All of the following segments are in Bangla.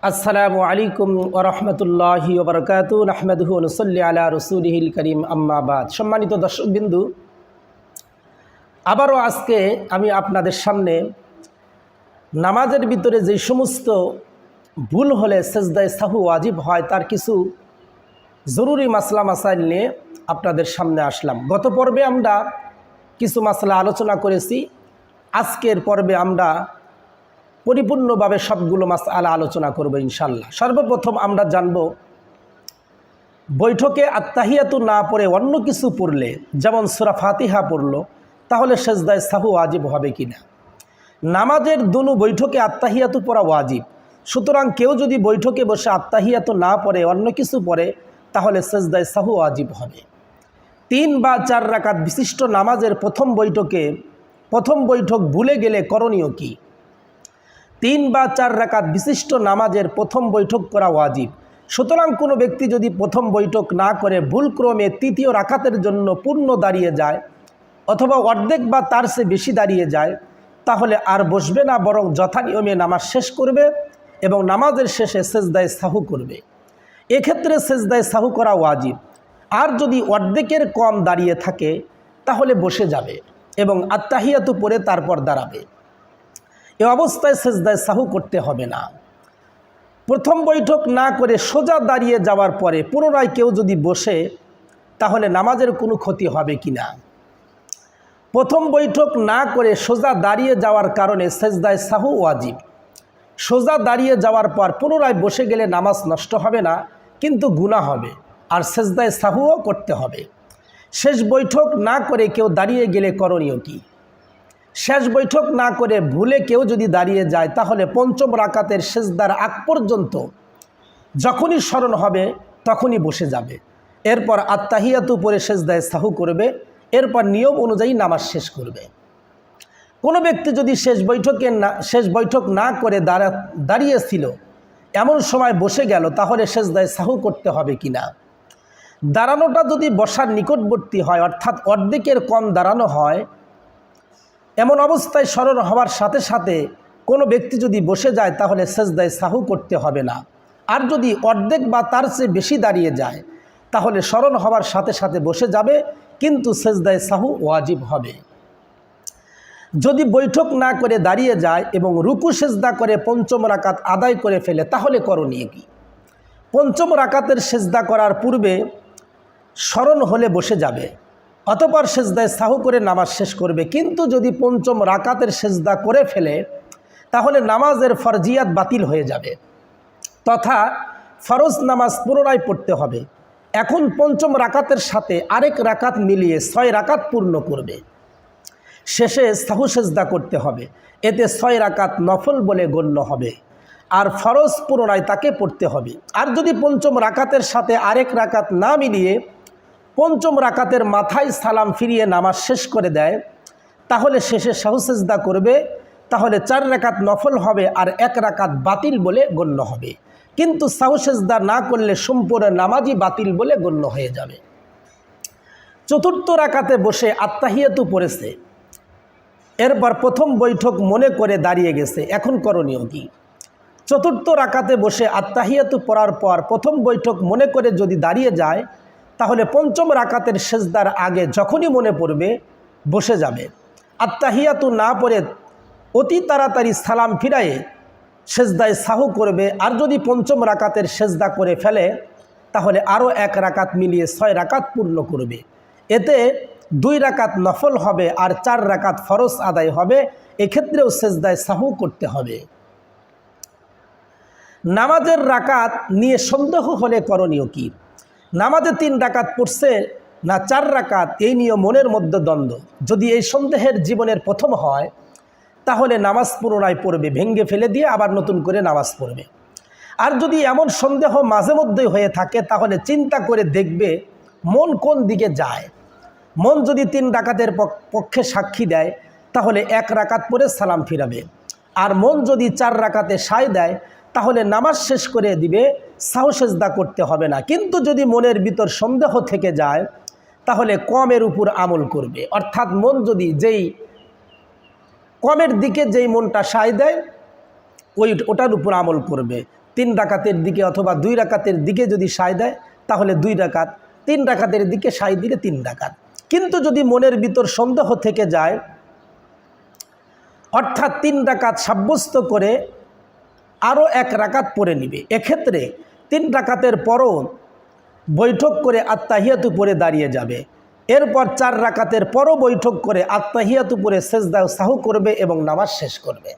আসসালামু আলাইকুম ওয়া রাহমাতুল্লাহি ওয়া বারাকাতুহু নাহমাদুহু ওয়া নুসাল্লি আলা রাসূলিহিল কারীম আম্মা বাদ। সম্মানিত দর্শকবিন্দু, আবারও আজকে আমি আপনাদের সামনে নামাজের ভিতরে যে সমস্ত ভুল হলে সেজদায়ে সাহু ওয়াজিব হয় তার কিছু জরুরি মাসলা মাসাইল নিয়ে আপনাদের সামনে আসলাম। গত পর্বে আমরা কিছু মাসলা আলোচনা করেছি। আজকের পর্বে আমরা পরিপূর্ণভাবে সবগুলো মাসআলা আলোচনা করব ইনশাআল্লাহ। সর্বপ্রথম আমরা জানব, বৈঠকে আত্তাহিয়াতু না পড়ে অন্য কিছু পড়লে, যেমন সূরা ফাতিহা পড়লো, তাহলে সেজদায়ে সাহু ওয়াজিব হবে কিনা। নামাজের দুনু বৈঠকে আত্তাহিয়াতু পড়া ওয়াজিব, সুতরাং কেউ যদি বৈঠকে বসে আত্তাহিয়াতু না পড়ে অন্য কিছু পড়ে তাহলে সেজদায়ে সাহু ওয়াজিব হবে। 3 বা 4 রাকাত বিশিষ্ট নামাজের প্রথম বৈঠক ভুলে গেলে করণীয় কি। 3 বা 4 রাকাত বিশিষ্ট নামাজের প্রথম বৈঠক করা ওয়াজিব। সুতরাং কোনো ব্যক্তি যদি প্রথম বৈঠক না করে ভুলক্রমে তৃতীয় রাকাতের জন্য পূর্ণ দাঁড়িয়ে যায় অথবা অর্ধেক বা তার চেয়ে বেশি দাঁড়িয়ে যায়, তাহলে আর বসবে না, বরং যথানিয়মে নামাজ শেষ করবে এবং নামাজের শেষে সেজদায়ে সাহু করবে। এক্ষেত্রে সেজদায়ে সাহু করা ওয়াজিব। আর যদি অর্ধেকের কম দাঁড়িয়ে থাকে তাহলে বসে যাবে এবং আত্তাহিয়াতু পড়ে তারপর দাঁড়াবে। এ অবস্থায় সেজদায়ে সাহু করতে হবে না। প্রথম বৈঠক না করে সোজা দাঁড়িয়ে যাওয়ার পরে পুনরায় কেউ যদি বসে তাহলে নামাজের কোনো ক্ষতি হবে কি না। প্রথম বৈঠক না করে সোজা দাঁড়িয়ে যাওয়ার কারণে সেজদায়ে সাহু ওয়াজিব। সোজা দাঁড়িয়ে যাওয়ার পর পুনরায় বসে গেলে নামাজ নষ্ট হবে না, কিন্তু গুনাহ হবে আর সেজদায়ে সাহুও করতে হবে। শেষ বৈঠক না করে কেউ দাঁড়িয়ে গেলে করণীয় কি। শেষ বৈঠক না করে ভুলে কেউ যদি দাঁড়িয়ে যায় তাহলে পঞ্চম রাকাতের সেজদার আগ পর্যন্ত যখনই স্মরণ হবে তখনই বসে যাবে। এরপর আত্তাহিয়াতু পড়ে সেজদায়ে সাহু করবে, এরপর নিয়ম অনুযায়ী নামাজ শেষ করবে। কোনো ব্যক্তি যদি শেষ বৈঠক না করে দাঁড়িয়েছিল এমন সময় বসে গেল, তাহলে সেজদায়ে সাহু করতে হবে কিনা। দাঁড়ানোটা যদি বসার নিকটবর্তী হয়, অর্থাৎ অর্ধেকের কম দাঁড়ানো হয়, এমন অবস্থায় স্মরণ হওয়ার সাথে সাথে কোনো ব্যক্তি যদি বসে যায় তাহলে সেজদায়ে সাহু করতে হবে না। আর যদি অর্ধেক বা তার চেয়ে বেশি দাঁড়িয়ে যায় তাহলে স্মরণ হওয়ার সাথে সাথে বসে যাবে, কিন্তু সেজদায়ে সাহু ওয়াজিব হবে। যদি বৈঠক না করে দাঁড়িয়ে যায় এবং রুকু সেজদা করে পঞ্চম রাকাত আদায় করে ফেলে তাহলে করণীয় কি। পঞ্চম রাকাতের সেজদা করার পূর্বে স্মরণ হলে বসে যাবে, অতঃপর সেজদায়ে সাহু করে নামাজ শেষ করবে। কিন্তু যদি পঞ্চম রাকাতের সেজদা করে ফেলে তাহলে নামাজের ফরজিয়াত বাতিল হয়ে যাবে, তথা ফরজ নামাজ পুনরায় পড়তে হবে। এখন পঞ্চম রাকাতের সাথে আরেক রাকাত মিলিয়ে 6 রাকাত পূর্ণ করবে। শেষে সাহু সেজদা করতে হবে, এতে 6 রাকাত নফল বলে গণ্য হবে আর ফরজ পুনরায় তাকে পড়তে হবে। আর যদি পঞ্চম রাকাতের সাথে আরেক রাকাত না মিলিয়ে পঞ্চম রাকাতের মাথায় সালাম ফিরিয়ে নামাজ শেষ করে দেয় তাহলে শেষে সাহু সেজদা করবে, তাহলে 4 রাকাত নফল হবে আর 1 রাকাত বাতিল বলে গণ্য হবে। কিন্তু সাহু সেজদা না করলে সম্পূর্ণ নামাজই বাতিল বলে গণ্য হয়ে যাবে। চতুর্থ রাকাতে বসে আত্তাহিয়াতু পড়েছে, এরপর প্রথম বৈঠক মনে করে দাঁড়িয়ে গেছে, এখন করণীয় কি। চতুর্থ রাকাতে বসে আত্তাহিয়াতু পড়ার পর প্রথম বৈঠক মনে করে যদি দাঁড়িয়ে যায় তাহলে পঞ্চম রাকাতের সেজদার আগে যখনই মনে পড়বে বসে যাবে। আত্তাহিয়াতু না পড়ে অতি তাড়াতাড়ি সালাম ফিরায়ে সেজদায়ে সাহু করবে। আর যদি পঞ্চম রাকাতের সেজদা করে ফেলে তাহলে আরও 1 রাকাত মিলিয়ে 6 রাকাত পূর্ণ করবে। এতে 2 রাকাত নফল হবে আর 4 রাকাত ফরজ আদায় হবে। এক্ষেত্রেও সেজদায়ে সাহু করতে হবে। নামাজের রাকাত নিয়ে সন্দেহ হলে করণীয় কি। নামাজে 3 রাকাত পড়ছে না 4 রাকাত, এই নিয়ে মনের মধ্যে দ্বন্দ্ব। যদি এই সন্দেহের জীবনের প্রথম হয় তাহলে নামাজ পুনরায় পড়বে, ভেঙ্গে ফেলে দিয়ে আবার নতুন করে নামাজ পড়বে। আর যদি এমন সন্দেহ মাঝে মধ্যেই হয়ে থাকে তাহলে চিন্তা করে দেখবে মন কোন দিকে যায়। মন যদি 3 রাকাতের পক্ষে সাক্ষী দেয় তাহলে 1 রাকাত পরে সালাম ফিরাবে। আর মন যদি 4 রাকাতে সায় দেয় তাহলে নামাজ শেষ করে দিবে, সাহু সেজদা করতে হবে না। কিন্তু যদি মনের ভিতর সন্দেহ থেকে যায় তাহলে কমের উপর আমল করবে, অর্থাৎ মন যদি কমের দিকে যেই মনটা সায় দেয় ওটার উপর আমল করবে। 3 রাকাতের দিকে অথবা 2 রাকাতের দিকে যদি সায় দেয় তাহলে 2 রাকাত, 3 রাকাতের দিকে সায় দিলে 3 রাকাত। কিন্তু যদি মনের ভিতর সন্দেহ থেকে যায়, অর্থাৎ 3 রাকাত সাব্যস্ত করে আরও 1 রাকাত পড়ে নিবে, এক্ষেত্রে 3 রাকাতের পরও বৈঠক করে আত্তাহিয়াতু পড়ে দাঁড়িয়ে যাবে। এরপর 4 রাকাতের পরও বৈঠক করে আত্তাহিয়াতু পড়ে সেজদায় সাহু করবে এবং নামাজ শেষ করবে।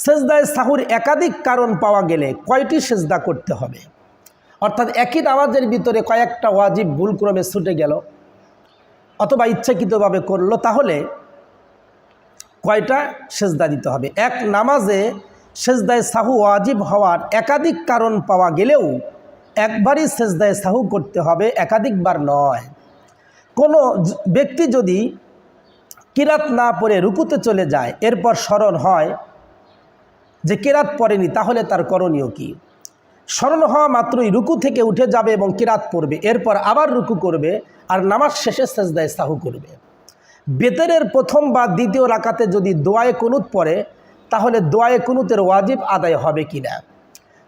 সেজদায় সাহুর একাধিক কারণ পাওয়া গেলে কয়টি সেজদা করতে হবে, অর্থাৎ একই নামাজের ভিতরে কয়েকটা ওয়াজিব ভুলক্রমে ছুটে গেল অথবা ইচ্ছাকৃতভাবে করলো, তাহলে কয়টা সেজদা দিতে হবে? এক নামাজে সেজদায় সাহু ওয়াজিব হওয়ার একাধিক কারণ পাওয়া গেলেও একবারই সেজদায় সাহু করতে হবে, একাধিকবার নয়। কোনো ব্যক্তি যদি কিরাত না পড়ে রুকুতে চলে যায়, এরপর স্মরণ হয় যে কিরাত পড়েনি, তাহলে তার করণীয় কি? স্মরণ হওয়া মাত্রই রুকু থেকে উঠে যাবে এবং কিরাত পড়বে, এরপর আবার রুকু করবে আর নামাজ শেষে সেজদায় সাহু করবে। বেতরের প্রথম বা দ্বিতীয় রাকাতে যদি দোয়ায়ে কুনুত পড়ে, তাহলে দোয়ায়ে কুনুতের ওয়াজিব আদায় হবে কিনা?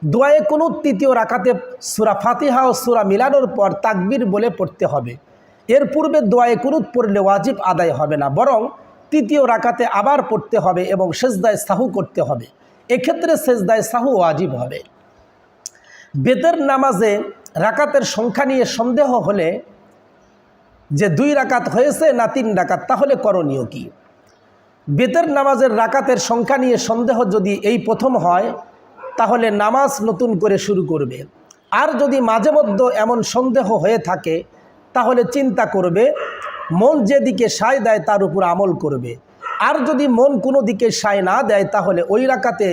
দোয়ায়ে কুনুত তৃতীয় রাকাতে সূরা ফাতিহা ও সূরা মিলানোর পর তাকবীর বলে পড়তে হবে। এর পূর্বে দোয়ায়ে কুনুত পড়লে ওয়াজিব আদায় হবে না, বরং তৃতীয় রাকাতে আবার পড়তে হবে এবং সেজদায় সাহু করতে হবে। এক্ষেত্রে সেজদায় সাহু ওয়াজিব হবে। বেতের নামাজে রাকাতের সংখ্যা নিয়ে সন্দেহ হলে যে 2 রাকাত হয়েছে না 3 রাকাত, তাহলে করণীয় কি? বেতের নামাজের রাকাতের সংখ্যা নিয়ে সন্দেহ যদি এই প্রথম হয়, তাহলে নামাজ নতুন করে শুরু করবে। আর যদি মাঝে মধ্যে এমন সন্দেহ হয়ে থাকে, তাহলে চিন্তা করবে, মন যেদিকে সায় দেয় তার উপর আমল করবে। আর যদি মন কোনো দিকে সায় না দেয়, তাহলে ওই রাকাতে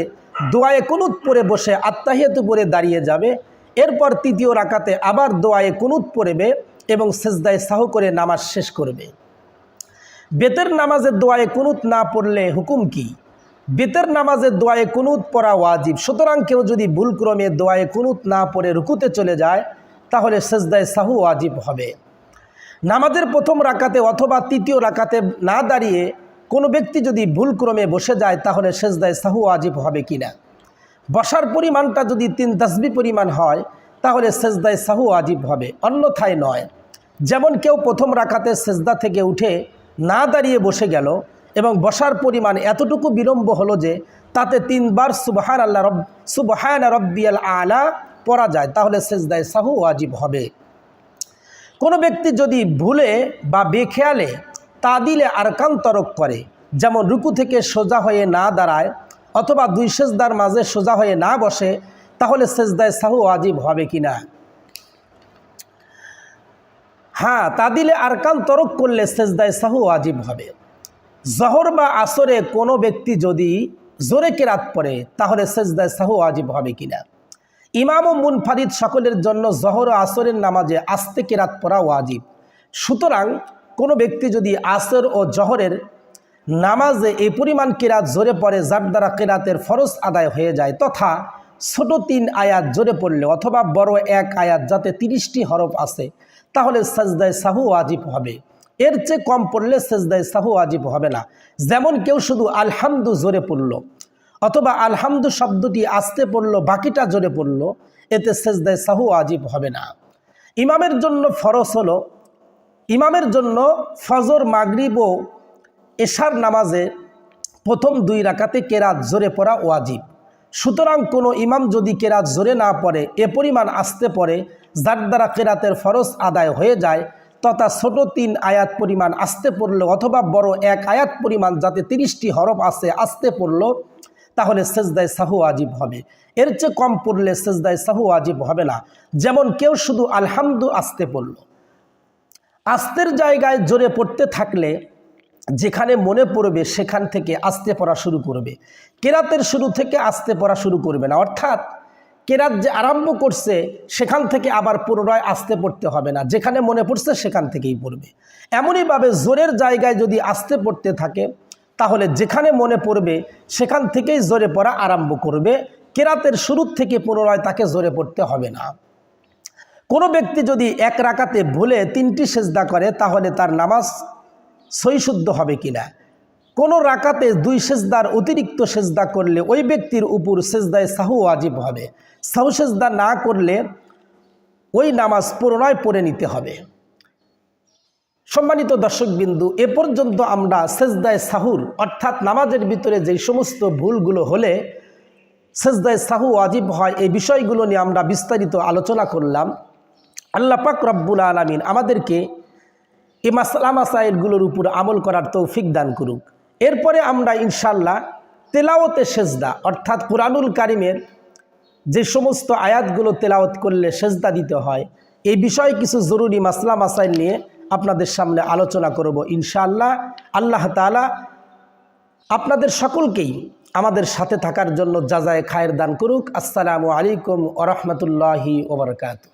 দোয়ায়ে কুনুত পড়ে বসে আত্তাহিয়াতু পড়ে দাঁড়িয়ে যাবে। এরপর তৃতীয় রাকাতে আবার দোয়ায়ে কুনুত পড়বে এবং সেজদায় সাহু করে নামাজ শেষ করবে। বেতের নামাজের দোয়ায়ে কুনুত না পড়লে হুকুম কি? বেতের নামাজের দোয়ায়ে কুনুত পড়া ওয়াজিব। সুতরাং কেউ যদি ভুলক্রমে দোয়ায়ে কুনুত না পড়ে রুকুতে চলে যায়, তাহলে সেজদায় সাহু ওয়াজিব হবে। নামাজের প্রথম রাকাতে অথবা তৃতীয় রাকাতে না দাঁড়িয়ে কোনো ব্যক্তি যদি ভুলক্রমে বসে যায়, তাহলে সেজদায় সাহু ওয়াজিব হবে কিনা? বসার পরিমাণটা যদি 3 তাসবিহ পরিমাণ হয়, তাহলে সেজদায় সাহু ওয়াজিব হবে, অন্যথায় নয়। যেমন কেউ প্রথম রাকাতে সেজদা থেকে উঠে না দাঁড়িয়ে বসে গেল এবং বসার পরিমাণ এতটুকু বিলম্ব হলো যে তাতে 3 বার সুবহান রাব্বিয়াল আলা পড়া যায়, তাহলে সেজদায় সাহু ওয়াজিব হবে। কোনো ব্যক্তি যদি ভুলে বা বেখেয়ালে তাদিলে আরকান তরক করে, যেমন রুকু থেকে সোজা হয়ে না দাঁড়ায় অথবা 2 সেজদার মাঝে সোজা হয়ে না বসে, তাহলে সেজদায় সাহু ওয়াজিব হবে কিনা? হ্যাঁ, তাদিলে আরকান তরক করলে সেজদায় সাহু ওয়াজিব হবে। জহর বা আসরে কোনো ব্যক্তি যদি জোরে কেরাত পড়ে, তাহলে সেজদায় সাহু ওয়াজিব হবে কিনা? ইমাম ও মুনফারিদ সকলের জন্য জহর ও আসরের নামাজে আস্তে কেরাত পড়া ওয়াজিব। সুতরাং কোনো ব্যক্তি যদি আসর ও জহরের নামাজে এই পরিমাণ কেরাত জোরে পড়ে যার দ্বারা কেরাতের ফরজ আদায় হয়ে যায়, তথা ছোট 3 আয়াত জোরে পড়লে অথবা বড় 1 আয়াত যাতে 30টি হরফ আছে, তাহলে সেজদায় সাহু ওয়াজিব হবে। এর চেয়ে কম পড়লে সেজদায় সাহু ওয়াজিব হবে না। যেমন কেউ শুধু আলহামদু জোরে পড়ল অথবা আলহামদু শব্দটি আস্তে পড়ল, বাকিটা জোরে পড়ল, এতে সেজদায় সাহু ওয়াজিব হবে না। ইমামের জন্য ফরজ হলো, ইমামের জন্য ফজর, মাগরিব ও এশার নামাজে প্রথম 2 রাকাতে কেরাত জোরে পড়া ওয়াজিব। সুতরাং কোনো ইমাম যদি কেরাত জোরে না পড়ে, এ পরিমাণ আস্তে পড়ে যার দ্বারা কেরাতের ফরজ আদায় হয়ে যায়, তথা ছোট 3 আয়াত পরিমাণ আস্তে পড়লো অথবা বড় 1 আয়াত পরিমাণ যাতে 30টি হরফ আছে আস্তে পড়লো, তাহলে সেজদায় সাহু ওয়াজিব হবে। এর চেয়ে কম পড়লে সেজদায় সাহু ওয়াজিব হবে না। যেমন কেউ শুধু আলহামদু আস্তে পড়ল, আস্তের জায়গায় জোরে পড়তে থাকলে যেখানে মনে পড়বে সেখান থেকে আস্তে পড়া শুরু করবে, কেরাতের শুরু থেকে আস্তে পড়া শুরু করবে না। অর্থাৎ কেরাত যে আরম্ভ করছে সেখান থেকে আবার পুনরায় আস্তে পড়তে হবে না, যেখানে মনে পড়ছে সেখান থেকেই পড়বে। এমনইভাবে জোরের জায়গায় যদি আস্তে পড়তে থাকে, তাহলে যেখানে মনে পড়বে সেখান থেকেই জোরে পড়া আরম্ভ করবে, কেরাতের শুরু থেকে পুনরায় তাকে জোরে পড়তে হবে না। কোনো ব্যক্তি যদি 1 রাকাতে ভুলে 3টি সেজদা করে, তাহলে তার নামাজ সহিশুদ্ধ হবে কিনা? কোনো রাকাতে 2 সেজদার অতিরিক্ত সেজদা করলে ওই ব্যক্তির উপর সেজদায় সাহু ওয়াজিব হবে। সাহু সেজদা না করলে ওই নামাজ পুনরায় পড়ে নিতে হবে। সম্মানিত দর্শকবিন্দু, এ পর্যন্ত আমরা সেজদায় সাহুর অর্থাৎ নামাজের ভিতরে যেই সমস্ত ভুলগুলো হলে সেজদায় সাহু ওয়াজিব হয় এই বিষয়গুলো নিয়ে আমরা বিস্তারিত আলোচনা করলাম। আল্লাহ পাক রব্বুল আলামিন আমাদেরকে এই মাসআলা মাসাইলগুলোর উপর আমল করার তৌফিক দান করুক। এরপরে আমরা ইনশাআল্লাহ তেলাওয়াতে সেজদা অর্থাৎ কুরআনুল কারীমের যে সমস্ত আয়াতগুলো তেলাওয়াত করলে সেজদা দিতে হয় এই বিষয়ে কিছু জরুরি মাসআলা মাসাইল নিয়ে আপনাদের সামনে আলোচনা করব ইনশাআল্লাহ। আল্লাহ তাআলা আপনাদের সকলকেই আমাদের সাথে থাকার জন্য জাযায়ে খায়ের দান করুক। আসসালামু আলাইকুম ওয়া রাহমাতুল্লাহি ওয়া বারাকাতুহু।